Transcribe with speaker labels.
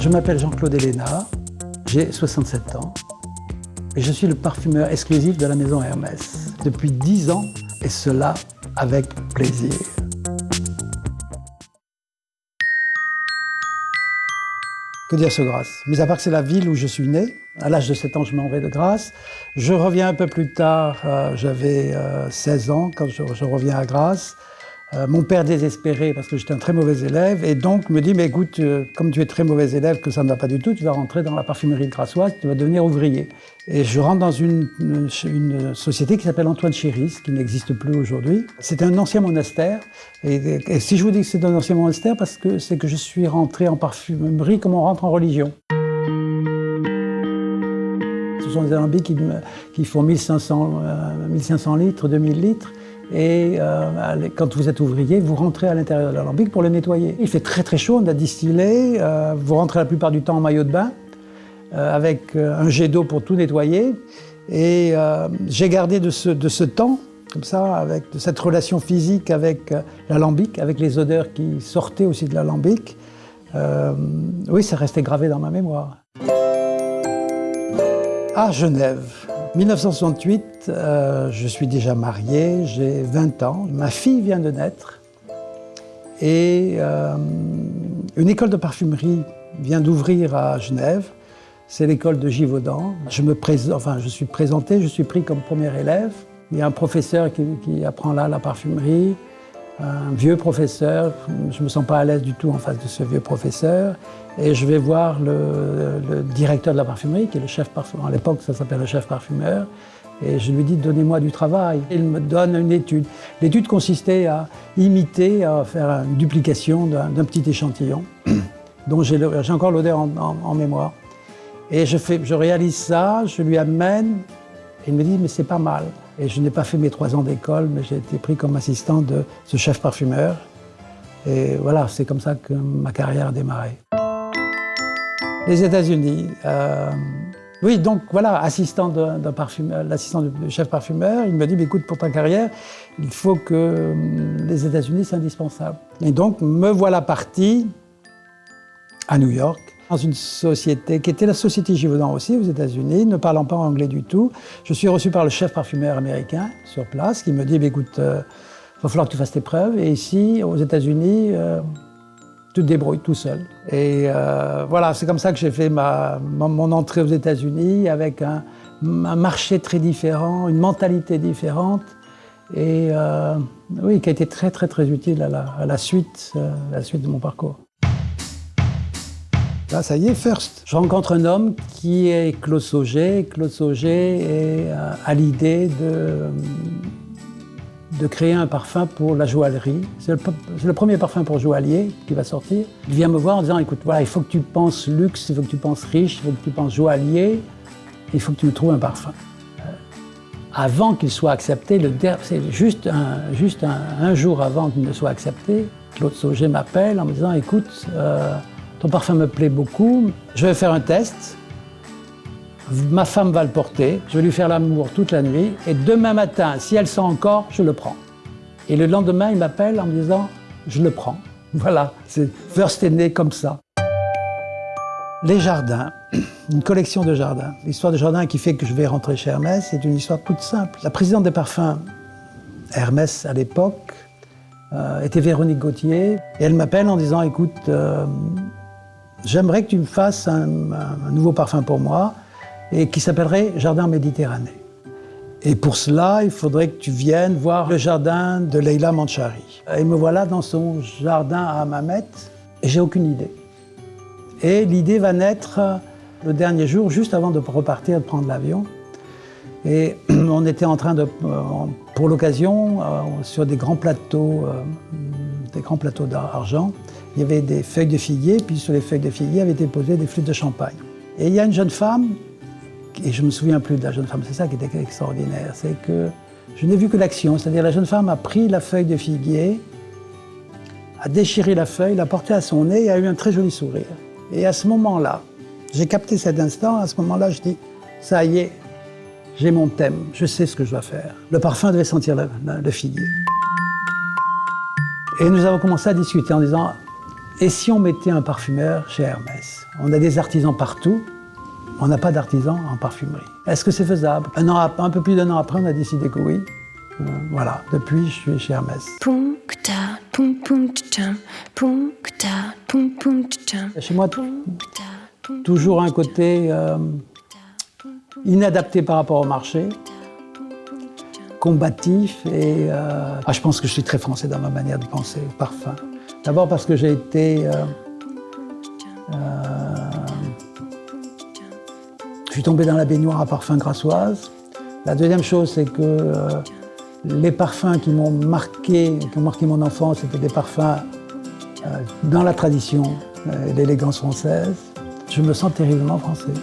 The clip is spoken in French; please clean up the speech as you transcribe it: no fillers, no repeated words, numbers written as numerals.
Speaker 1: Je m'appelle Jean-Claude Héléna, j'ai 67 ans et je suis le parfumeur exclusif de la maison Hermès depuis 10 ans et cela avec plaisir. Que dire sur Grasse? Mis à part que c'est la ville où je suis né, à l'âge de 7 ans, je m'en vais de Grasse. Je reviens un peu plus tard, j'avais 16 ans quand je reviens à Grasse. Mon père désespéré parce que j'étais un très mauvais élève et donc me dit mais écoute, comme tu es très mauvais élève, que ça ne va pas du tout, tu vas rentrer dans la parfumerie grassoise, tu vas devenir ouvrier. Et je rentre dans une société qui s'appelle Antoine Chéris, qui n'existe plus aujourd'hui. C'est un ancien monastère et si je vous dis que c'est un ancien monastère, parce que c'est que je suis rentré en parfumerie comme on rentre en religion. Ce sont des alambics qui font 1500 litres, 2000 litres. Et quand vous êtes ouvrier, vous rentrez à l'intérieur de l'alambic pour le nettoyer. Il fait très très chaud, on a distillé, vous rentrez la plupart du temps en maillot de bain, avec un jet d'eau pour tout nettoyer. Et j'ai gardé de ce temps, comme ça, de cette relation physique avec l'alambic, avec les odeurs qui sortaient aussi de l'alambic. Oui, ça restait gravé dans ma mémoire. À Genève. 1968, je suis déjà marié, j'ai 20 ans. Ma fille vient de naître et une école de parfumerie vient d'ouvrir à Genève. C'est l'école de Givaudan. Je suis présenté, je suis pris comme premier élève. Il y a un professeur qui apprend là la parfumerie, un vieux professeur. Je ne me sens pas à l'aise du tout en face de ce vieux professeur. Et je vais voir le directeur de la parfumerie, qui est le chef parfumeur. À l'époque, ça s'appelle le chef parfumeur. Et je lui dis, donnez-moi du travail. Il me donne une étude. L'étude consistait à imiter, à faire une duplication d'un petit échantillon, dont j'ai encore l'odeur en mémoire. Et je réalise ça, je lui amène, et il me dit, mais c'est pas mal. Et je n'ai pas fait mes 3 ans d'école, mais j'ai été pris comme assistant de ce chef parfumeur. Et voilà, c'est comme ça que ma carrière a démarré. Les États-Unis. Oui, donc voilà, assistant d'un parfumeur, l'assistant du chef parfumeur, il me dit, écoute, pour ta carrière, il faut que les États-Unis, c'est indispensable. Et donc, me voilà parti à New York, dans une société qui était la Société Givaudan aussi aux États-Unis, ne parlant pas anglais du tout. Je suis reçu par le chef parfumeur américain sur place, qui me dit, écoute, il va falloir que tu fasses tes preuves. Et ici, aux États-Unis, tu te débrouilles tout seul. Et voilà, c'est comme ça que j'ai fait mon entrée aux États-Unis, avec un marché très différent, une mentalité différente, et oui, qui a été très très très utile à la suite de mon parcours. Là, ça y est, first. Je rencontre un homme qui est Claude Sauger. Claude Sauger a l'idée de créer un parfum pour la joaillerie. C'est le premier parfum pour joaillier qui va sortir. Il vient me voir en disant, écoute, voilà, il faut que tu penses luxe, il faut que tu penses riche, il faut que tu penses joaillier, il faut que tu me trouves un parfum. Avant qu'il soit accepté, c'est juste un jour avant qu'il ne soit accepté, Claude Sauger m'appelle en me disant, écoute, ton parfum me plaît beaucoup, je vais faire un test. Ma femme va le porter, je vais lui faire l'amour toute la nuit, et demain matin, si elle sent encore, je le prends. Et le lendemain, il m'appelle en me disant, je le prends. Voilà, First est né comme ça. Les jardins, une collection de jardins. L'histoire de jardins qui fait que je vais rentrer chez Hermès, c'est une histoire toute simple. La présidente des parfums, Hermès à l'époque, était Véronique Gauthier, et elle m'appelle en disant, écoute, j'aimerais que tu me fasses un nouveau parfum pour moi, et qui s'appellerait Jardin Méditerranée. Et pour cela, il faudrait que tu viennes voir le jardin de Leila Manchari. Et me voilà dans son jardin à Hammamet, et j'ai aucune idée. Et l'idée va naître le dernier jour, juste avant de repartir, de prendre l'avion. Et on était en train pour l'occasion, sur des grands plateaux d'argent, il y avait des feuilles de figuier, puis sur les feuilles de figuier avaient été posées des flûtes de champagne. Et il y a une jeune femme, et je ne me souviens plus de la jeune femme, c'est ça qui était extraordinaire, c'est que je n'ai vu que l'action, c'est-à-dire la jeune femme a pris la feuille de figuier, a déchiré la feuille, l'a portée à son nez et a eu un très joli sourire. Et à ce moment-là, j'ai capté cet instant, à ce moment-là, je dis, ça y est, j'ai mon thème, je sais ce que je dois faire. Le parfum devait sentir le figuier. Et nous avons commencé à discuter en disant, Et si on mettait un parfumeur chez Hermès? On a des artisans partout, on n'a pas d'artisans en parfumerie. Est-ce que c'est faisable? Un peu plus d'un an après, on a décidé que oui. Voilà, depuis, je suis chez Hermès. Chez moi, toujours un côté inadapté par rapport au marché, combatif et je pense que je suis très français dans ma manière de penser au parfum. D'abord parce que j'ai été... je suis tombé dans la baignoire à parfum Grassoise. La deuxième chose, c'est que les parfums qui m'ont marqué, qui ont marqué mon enfance, c'était des parfums dans la tradition, l'élégance française. Je me sens terriblement français.